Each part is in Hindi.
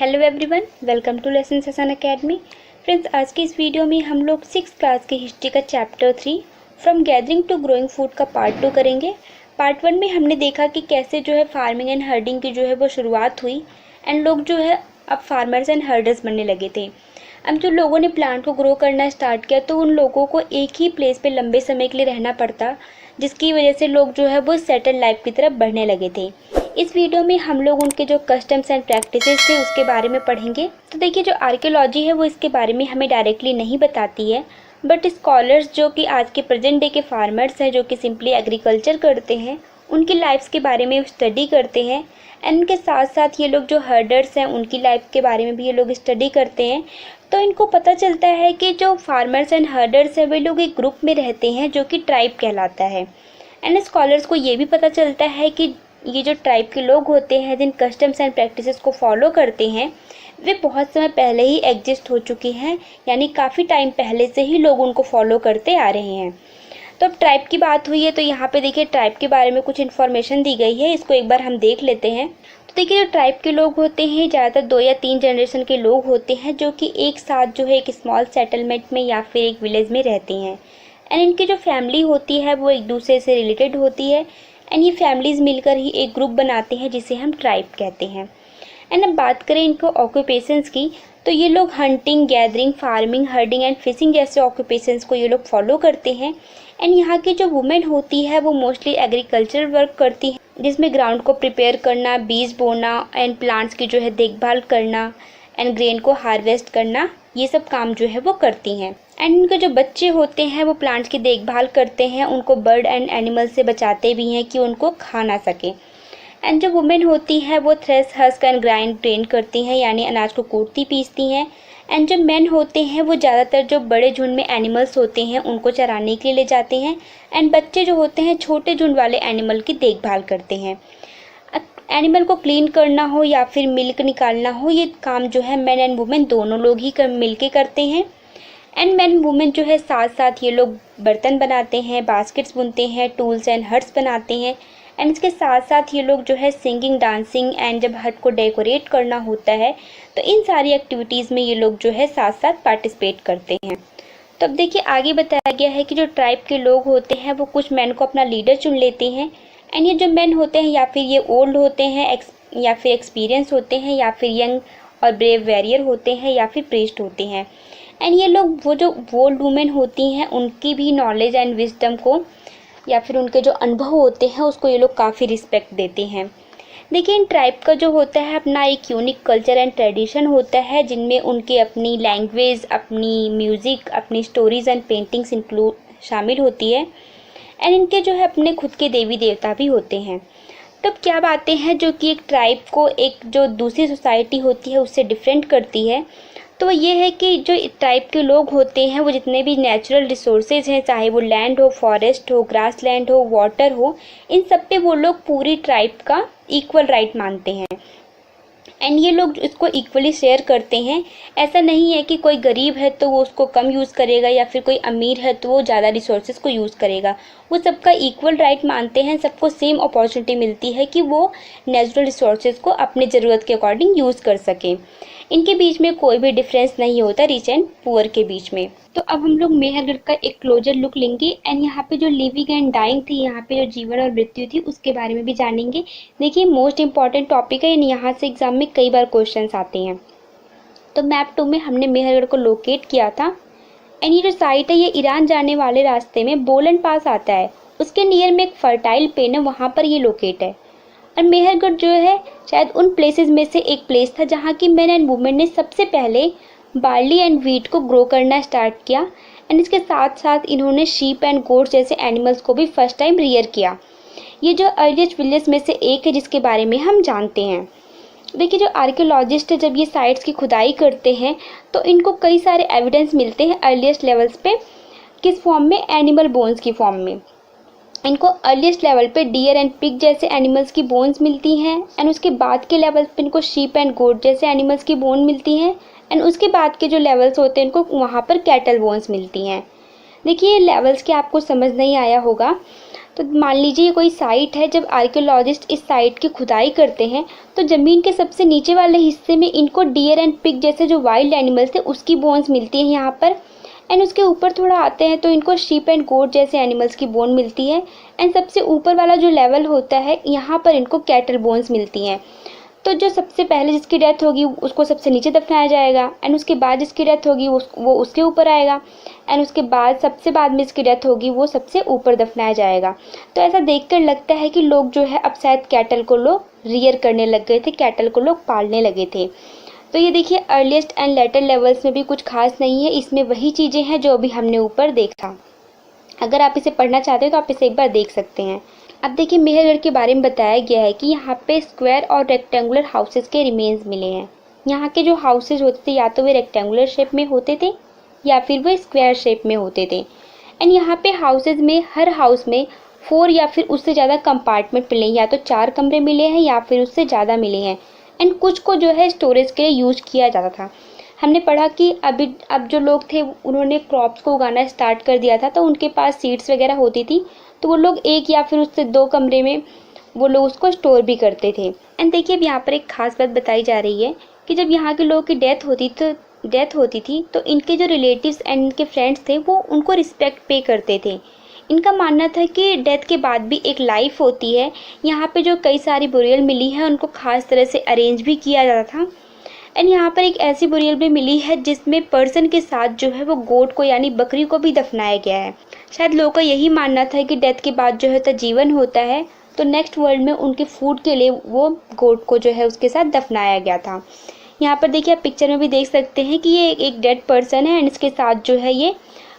Hello everyone, welcome to lesson session academy. Friends, आज की इस वीडियो में हम लोग 6th क्लास की हिस्ट्री का chapter 3 from gathering to growing food का पार्ट 2 करेंगे। पार्ट 1 में हमने देखा कि कैसे जो है फार्मिंग एंड हर्डिंग की जो है वो शुरुआत हुई एंड लोग जो है अब फार्मर्स एंड हर्डर्स बनने लगे थे। अब जो लोगों ने प्लांट को ग्रो करना स्टार्ट किया तो उन लोगों को एक ही प्लेस पे लंबे समय के लिए रहना पड़ता, जिसकी वजह से लोग जो है वो सेटल लाइफ की तरफ बढ़ने लगे थे। इस वीडियो में हम लोग उनके जो कस्टम्स एंड प्रैक्टिसेस थे उसके बारे में पढ़ेंगे। तो देखिए, जो आर्कियोलॉजी है वो इसके बारे में हमें डायरेक्टली नहीं बताती है, बट स्कॉलर्स जो कि आज के प्रेजेंट डे के फार्मर्स हैं जो कि सिंपली एग्रीकल्चर करते हैं, उनकी लाइफ्स के बारे में स्टडी करते हैं एंड उनके साथ साथ ये लोग जो हर्डर्स हैं उनकी लाइफ के बारे में भी ये लोग स्टडी करते हैं। तो इनको पता चलता है कि जो फार्मर्स एंड हर्डर्स हैं वे लोग एक ग्रुप में रहते हैं जो कि ट्राइब कहलाता है। एंड स्कॉलर्स को ये भी पता चलता है कि ये जो ट्राइब के लोग होते हैं जिन कस्टम्स एंड प्रैक्टिसेस को फॉलो करते हैं वे बहुत समय पहले ही एग्जिस्ट हो चुके हैं, यानी काफ़ी टाइम पहले से ही लोग उनको फॉलो करते आ रहे हैं। तो अब ट्राइब की बात हुई है तो यहाँ पे देखिए ट्राइब के बारे में कुछ इन्फॉर्मेशन दी गई है, इसको एक बार हम देख लेते हैं। तो देखिए, जो ट्राइब के लोग होते हैं ज़्यादातर 2 या 3 जनरेशन के लोग होते हैं जो कि एक साथ जो है एक स्मॉल सेटलमेंट में या फिर एक विलेज में रहते हैं। एंड इनकी जो फैमिली होती है वो एक दूसरे से रिलेटेड होती है एंड ये फैमिलीज़ मिलकर ही एक ग्रुप बनाते हैं जिसे हम ट्राइब कहते हैं। एंड अब बात करें इनको ऑक्यूपेशंस की तो ये लोग hunting, gathering, farming, herding and fishing जैसे ऑक्यूपेशंस को ये लोग फॉलो करते हैं। एंड यहाँ की जो वुमेन होती है वो मोस्टली एग्रीकल्चर वर्क करती है, जिसमें ग्राउंड को प्रिपेयर करना, बीज बोना एंड प्लांट्स की जो है देखभाल करना एंड ग्रेन को हार्वेस्ट करना, ये सब काम जो है वो करती हैं। एंड इनके जो बच्चे होते हैं वो प्लांट्स की देखभाल करते हैं, उनको बर्ड एंड एनिमल से बचाते भी हैं कि उनको खा ना सके। एंड जो वुमेन होती है वो thresh, husk and grind train करती हैं, यानी अनाज को कूटती पीसती हैं। एंड जो मेन होते हैं वो ज़्यादातर जो बड़े झुंड में एनिमल्स होते हैं उनको चराने के लिए ले जाते हैं एंड बच्चे जो होते हैं छोटे झुंड वाले एनिमल की देखभाल करते हैं। एनिमल को क्लीन करना हो या फिर मिल्क निकालना हो, ये काम जो है मैन एंड वुमेन दोनों लोग ही मिल के करते हैं। एंड मैन वुमेन जो है साथ साथ ये लोग बर्तन बनाते हैं, बास्केट्स बुनते हैं, टूल्स एंड हट्स बनाते हैं। एंड इसके साथ साथ ये लोग जो है सिंगिंग, डांसिंग एंड जब हट को डेकोरेट करना होता है तो इन सारी एक्टिविटीज़ में ये लोग जो है साथ साथ पार्टिसिपेट करते हैं। तो अब देखिए, आगे बताया गया है कि जो ट्राइब के लोग होते हैं वो कुछ मैन को अपना लीडर चुन लेते हैं। एंड ये जो मैन होते हैं या फिर ये ओल्ड होते हैं या फिर एक्सपीरियंस होते हैं या फिर यंग और ब्रेव वॉरियर होते हैं या फिर प्रीस्ट होते हैं। एंड ये लोग वो जो ओल्ड वुमेन होती हैं उनकी भी नॉलेज एंड विजडम को या फिर उनके जो अनुभव होते हैं उसको ये लोग काफ़ी रिस्पेक्ट देते हैं। देखिए, इन ट्राइब का जो होता है अपना एक यूनिक कल्चर एंड ट्रेडिशन होता है जिनमें उनकी अपनी लैंग्वेज, अपनी म्यूज़िक, अपनी स्टोरीज़ एंड पेंटिंग्स इंक्लूड शामिल होती है। एंड इनके जो है अपने खुद के देवी देवता भी होते हैं। तब क्या बातें हैं जो कि एक ट्राइब को एक जो दूसरी सोसाइटी होती है उससे डिफरेंट करती है, तो ये है कि जो ट्राइब के लोग होते हैं वो जितने भी नेचुरल रिसोर्सेज हैं, चाहे वो लैंड हो, फॉरेस्ट हो, ग्रास लैंड हो, वाटर हो, इन सब पे वो लोग पूरी ट्राइब का इक्वल राइट मानते हैं एंड ये लोग इसको इक्वली शेयर करते हैं। ऐसा नहीं है कि कोई गरीब है तो वो उसको कम यूज़ करेगा या फिर कोई अमीर है तो वो ज़्यादा रिसोर्सेज को यूज़ करेगा। वो सबका इक्वल राइट मानते हैं, सबको सेम अपॉर्चुनिटी मिलती है कि वो नेचुरल रिसोर्सेज को अपने ज़रूरत के अकॉर्डिंग यूज़ कर सकें। इनके बीच में कोई भी डिफरेंस नहीं होता रिच एंड पुअर के बीच में। तो अब हम लोग मेहरगढ़ का एक क्लोजर लुक लेंगे एंड यहाँ पे जो लिविंग एंड डाइंग थी, यहाँ पे जो जीवन और मृत्यु थी उसके बारे में भी जानेंगे। देखिए, मोस्ट इंपॉर्टेंट टॉपिक है, यहाँ से एग्जाम में कई बार क्वेश्चंस आते हैं। तो मैप 2 में हमने मेहरगढ़ को लोकेट किया था एंड ये जो साइट है ये ईरान जाने वाले रास्ते में बोलन पास आता है, उसके नियर में एक फर्टाइल प्लेन है, वहाँ पर ये लोकेट है। और मेहरगढ़ जो है शायद उन प्लेसेस में से एक प्लेस था जहाँ की मैन एंड वुमेन ने सबसे पहले बार्ली एंड वीट को ग्रो करना स्टार्ट किया एंड इसके साथ साथ इन्होंने शीप एंड गोट्स जैसे एनिमल्स को भी फर्स्ट टाइम रियर किया। ये जो अर्लीस्ट विलेज में से एक है जिसके बारे में हम जानते हैं। देखिए, जो आर्कियोलॉजिस्ट है जब ये साइट्स की खुदाई करते हैं तो इनको कई सारे एविडेंस मिलते हैं अर्लीस्ट लेवल्स पे, किस फॉर्म में, एनिमल बोन्स की फॉर्म में। इनको अर्लीस्ट लेवल पे डियर एंड पिग जैसे एनिमल्स की बोन्स मिलती हैं एंड उसके बाद के लेवल्स पे इनको शीप एंड गोट जैसे एनिमल्स की बोन मिलती हैं एंड उसके बाद के जो लेवल्स होते हैं इनको वहाँ पर कैटल बोन्स मिलती हैं। देखिए, लेवल्स के आपको समझ नहीं आया होगा तो मान लीजिए ये कोई साइट है। जब आर्कियोलॉजिस्ट इस साइट की खुदाई करते हैं तो ज़मीन के सबसे नीचे वाले हिस्से में इनको डियर एंड पिग जैसे जो वाइल्ड एनिमल्स थे उसकी बोन्स मिलती हैं यहाँ पर। एंड उसके ऊपर थोड़ा आते हैं तो इनको शीप एंड गोट जैसे एनिमल्स की बोन मिलती है। एंड सबसे ऊपर वाला जो लेवल होता है यहाँ पर इनको कैटल बोन्स मिलती हैं। तो जो सबसे पहले जिसकी डेथ होगी उसको सबसे नीचे दफनाया जाएगा, एंड उसके बाद जिसकी डेथ होगी वो उसके ऊपर आएगा, एंड उसके बाद सबसे बाद में जिसकी डेथ होगी वो सबसे ऊपर दफनाया जाएगा। तो ऐसा देखकर लगता है कि लोग जो है अब शायद कैटल को लोग रियर करने लग गए थे, कैटल को लोग पालने लगे थे। तो ये देखिए अर्लीस्ट एंड लेटर लेवल्स में भी कुछ खास नहीं है, इसमें वही चीज़ें हैं जो अभी हमने ऊपर देखा। अगर आप इसे पढ़ना चाहते हैं तो आप इसे एक बार देख सकते हैं। अब देखिए मेहरगढ़ के बारे में बताया गया है कि यहाँ पे स्क्वायर और रेक्टेंगुलर हाउसेस के रिमेन्स मिले हैं। यहाँ के जो हाउसेस होते थे या तो वे रेक्टेंगुलर शेप में होते थे या फिर वो स्क्वायर शेप में होते थे। एंड यहाँ पे हाउसेस में हर हाउस में 4 या फिर उससे ज़्यादा कंपार्टमेंट मिले हैं, या तो 4 कमरे मिले हैं या फिर उससे ज़्यादा मिले हैं। एंड कुछ को जो है स्टोरेज के लिए यूज किया जाता था। हमने पढ़ा कि अब जो लोग थे उन्होंने क्रॉप्स को उगाना स्टार्ट कर दिया था, तो उनके पास सीड्स वगैरह होती थी, तो वो लोग 1 या फिर उससे 2 कमरे में वो लोग उसको स्टोर भी करते थे। एंड देखिए अब यहाँ पर एक खास बात बताई जा रही है कि जब यहाँ के लोगों की डेथ होती थी तो इनके जो रिलेटिव्स एंड इनके फ्रेंड्स थे वो उनको रिस्पेक्ट पे करते थे। इनका मानना था कि डेथ के बाद भी एक लाइफ होती है। यहाँ पे जो कई सारी बुरियल मिली है उनको खास तरह से अरेंज भी किया जाता था। एंड यहाँ पर एक ऐसी बुरियल भी मिली है जिसमें पर्सन के साथ जो है वो गोट को यानी बकरी को भी दफनाया गया है। शायद लोगों का यही मानना था कि डेथ के बाद जो है तो जीवन होता है, तो नेक्स्ट वर्ल्ड में उनके फूड के लिए वो गोट को जो है उसके साथ दफनाया गया था। यहाँ पर देखिए आप पिक्चर में भी देख सकते हैं कि ये एक डेड पर्सन है एंड इसके साथ जो है ये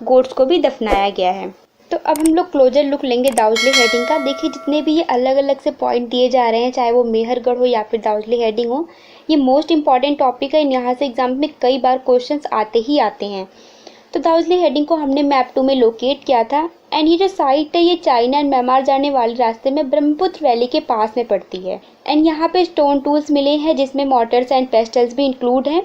गोट्स को भी दफनाया गया है। तो अब हम लोग क्लोजर लुक लेंगे दाउजले हेडिंग का। देखिए जितने भी ये अलग अलग से पॉइंट दिए जा रहे हैं, चाहे वो मेहरगढ़ हो या फिर दाउजले हेडिंग हो, ये मोस्ट इंपॉर्टेंट टॉपिक है। यहाँ से एग्जाम में कई बार क्वेश्चंस आते ही आते हैं। तो दाउजले हेडिंग को हमने मैप 2 में लोकेट किया था। एंड ये जो साइट है ये चाइना एंड म्यांमार जाने वाले रास्ते में ब्रह्मपुत्र वैली के पास में पड़ती है। एंड यहाँ पे स्टोन टूल्स मिले हैं जिसमें मोटर्स एंड पेस्टल्स भी इंक्लूड हैं,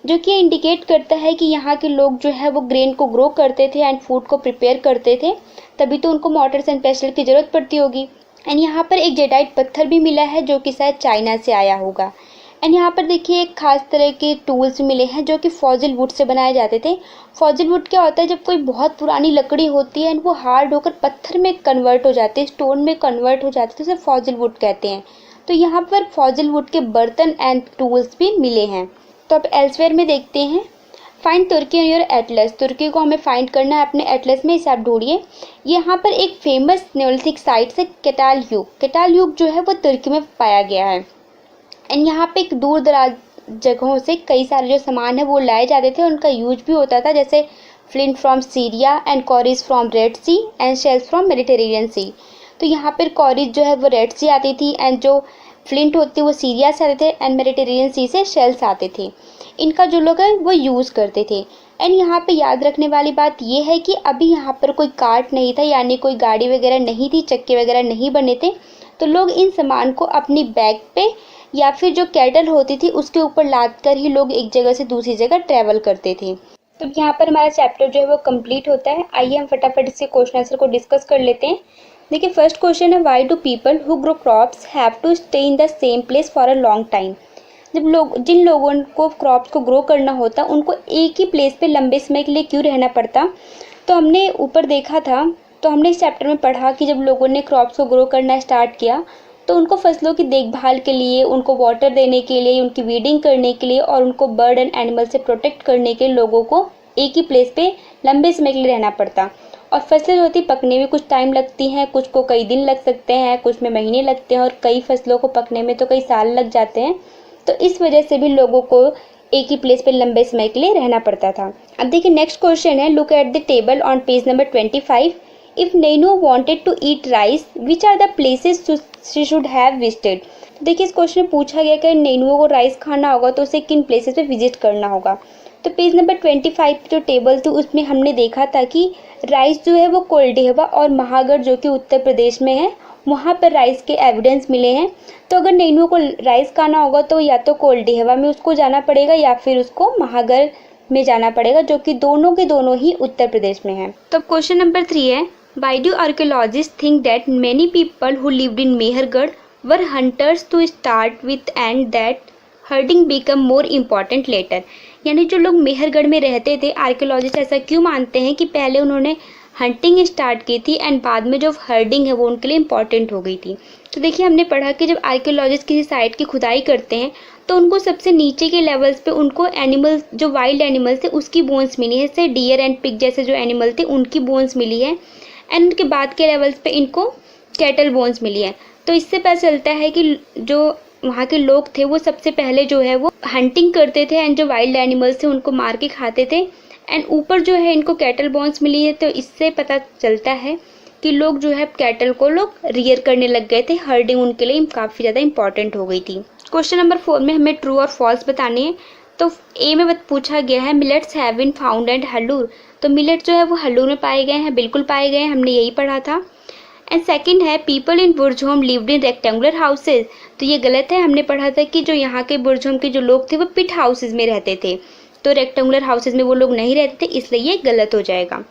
जो कि इंडिकेट करता है कि यहाँ के लोग जो है वो ग्रेन को ग्रो करते थे एंड फूड को प्रिपेयर करते थे, तभी तो उनको मोटर्स एंड पेस्टल की ज़रूरत पड़ती होगी। एंड यहाँ पर एक जेडाइट पत्थर भी मिला है जो कि शायद चाइना से आया होगा। एंड यहाँ पर देखिए एक खास तरह के टूल्स मिले हैं जो कि फॉजिल वुड से बनाए जाते थे। फॉजिल वुड क्या होता है, जब कोई बहुत पुरानी लकड़ी होती है एंड वो हार्ड होकर पत्थर में कन्वर्ट हो जाती है, स्टोन में कन्वर्ट हो जाती है, तो उसे फॉजिल वुड कहते हैं। तो यहाँ पर फॉजिल वुड के बर्तन एंड टूल्स भी मिले हैं। तो अब एल्सवेयर में देखते हैं। Find Turkey in your atlas. तुर्की को हमें फाइंड करना है अपने एटलस में, इसे आप ढूंढिए। यहाँ पर एक फेमस नियोलिथिक साइट से केटाल युग जो है वो तुर्की में पाया गया है। एंड यहाँ पे एक दूर दराज जगहों से कई सारे जो सामान है वो लाए जाते थे, उनका यूज भी होता था, जैसे flint from Syria and cowries from Red Sea and shells from Mediterranean Sea. तो यहाँ पर कॉरीज जो है वो रेड सी आती थी एंड जो फ्लिंट होती वो सीरिया से आते थे एंड मेडिटेरेनियन सी से शेल्स आते थे। इनका जो लोग है वो यूज़ करते थे। एंड यहाँ पे याद रखने वाली बात ये है कि अभी यहाँ पर कोई कार्ट नहीं था, यानी कोई गाड़ी वगैरह नहीं थी, चक्के वगैरह नहीं बने थे, तो लोग इन सामान को अपनी बैग पे या फिर जो कैटल होती थी उसके ऊपर लाद कर ही लोग एक जगह से दूसरी जगह ट्रैवल करते थे। तो यहाँ पर हमारा चैप्टर जो है वो कंप्लीट होता है। आइए हम फटाफट इसके क्वेश्चन आंसर को डिस्कस कर लेते हैं। देखिए फर्स्ट क्वेश्चन है, why do people who grow crops have to stay in the same place for a long time. जिन लोगों को क्रॉप्स को ग्रो करना होता उनको एक ही प्लेस पे लंबे समय के लिए क्यों रहना पड़ता। तो हमने ऊपर देखा था, तो हमने इस चैप्टर में पढ़ा कि जब लोगों ने क्रॉप्स को ग्रो करना स्टार्ट किया तो उनको फसलों की देखभाल के लिए, उनको वाटर देने के लिए, उनकी वीडिंग करने के लिए और उनको बर्ड एंड एनिमल से प्रोटेक्ट करने के लिए लोगों को एक ही प्लेस पे लंबे समय के लिए रहना पड़ता। और फसलें होती पकने में कुछ टाइम लगती हैं, कुछ को कई दिन लग सकते हैं, कुछ में महीने लगते हैं और कई फसलों को पकने में तो कई साल लग जाते हैं। तो इस वजह से भी लोगों को एक ही प्लेस पे लंबे समय के लिए रहना पड़ता था। अब देखिए नेक्स्ट क्वेश्चन है, look at the table on page number 25। If Nano wanted to eat rice, which are the places she should have visited. देखिए इस क्वेश्चन में पूछा गया कि नैनुओं को राइस खाना होगा तो उसे किन प्लेसेस पे विजिट करना होगा। तो पेज नंबर 25 जो टेबल थी उसमें हमने देखा था कि राइस जो है वो कोल्डेहवा और महागढ़ जो कि उत्तर प्रदेश में है, वहाँ पर राइस के एविडेंस मिले हैं। तो अगर नैनुओं को राइस खाना होगा तो या तो कोल्डेहवा में उसको जाना पड़ेगा या फिर उसको महागढ़ में जाना पड़ेगा, जो कि दोनों के दोनों ही उत्तर प्रदेश में है। तो क्वेश्चन नंबर 3 है, Why do archaeologists think that many people who lived in Mehergarh were hunters to start with and that herding became more important later? यानी जो लोग मेहरगढ़ में रहते थे, आर्कियोलॉजिस्ट ऐसा क्यों मानते हैं कि पहले उन्होंने हंटिंग स्टार्ट की थी एंड बाद में जो हर्डिंग है वो उनके लिए इम्पॉर्टेंट हो गई थी। तो देखिए, हमने पढ़ा कि जब आर्कियोलॉजिस्ट किसी साइट की खुदाई करते हैं तो उनको सबसे नीचे के लेवल्स पे उनको एनिमल्स, जो वाइल्ड एनिमल्स थे उसकी बोन्स मिली है, जैसे डियर एंड पिग जैसे जो एनिमल थे उनकी बोन्स मिली है, एंड उनके बाद के लेवल्स पे इनको कैटल बोन्स मिली है। तो इससे पता चलता है कि जो वहाँ के लोग थे वो सबसे पहले जो है वो हंटिंग करते थे एंड जो वाइल्ड एनिमल्स थे उनको मार के खाते थे, एंड ऊपर जो है इनको कैटल बोन्स मिली है। तो इससे पता चलता है कि लोग जो है कैटल को लोग रियर करने लग गए थे, हर्डिंग उनके लिए काफ़ी ज़्यादा इंपॉर्टेंट हो गई थी। क्वेश्चन नंबर 4 में हमें ट्रू और फॉल्स बताने हैं। तो ए में पूछा गया है millets have been found at Hallur. तो मिलेट जो है वो हल्लूर में पाए गए हैं, बिल्कुल पाए गए हैं, हमने यही पढ़ा था। एंड सेकंड है people in Burzahom lived in rectangular houses. तो ये गलत है, हमने पढ़ा था कि जो यहाँ के बुर्जहोम के जो लोग थे वो पिट हाउसेज में रहते थे, तो रेक्टेंगुलर हाउसेज में वो लोग नहीं रहते थे, इसलिए ये गलत हो जाएगा।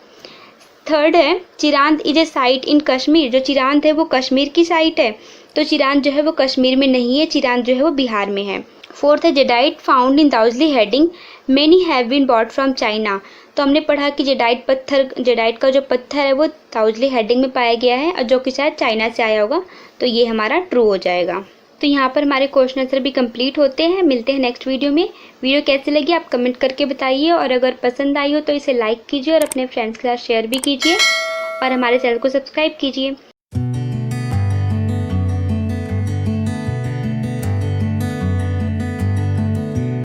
थर्ड है चिरांद इज ए साइट इन कश्मीर। जो चिरांद है वो कश्मीर की साइट है, तो चिरांद जो है वो कश्मीर में नहीं है, चिरांद जो है वो बिहार में है। फोर्थ है jadeite found in Daojali Hading many have been bought from China. तो हमने पढ़ा कि जेडाइट का जो पत्थर है वो दाउजली हेडिंग में पाया गया है और जो कि शायद चाइना से आया होगा, तो ये हमारा ट्रू हो जाएगा। तो यहाँ पर हमारे क्वेश्चन आंसर भी कंप्लीट होते हैं। मिलते हैं नेक्स्ट वीडियो में। वीडियो कैसी लगी आप कमेंट करके बताइए, और अगर पसंद आई हो तो इसे लाइक कीजिए और अपने फ्रेंड्स के साथ शेयर भी कीजिए और हमारे चैनल को सब्सक्राइब कीजिए।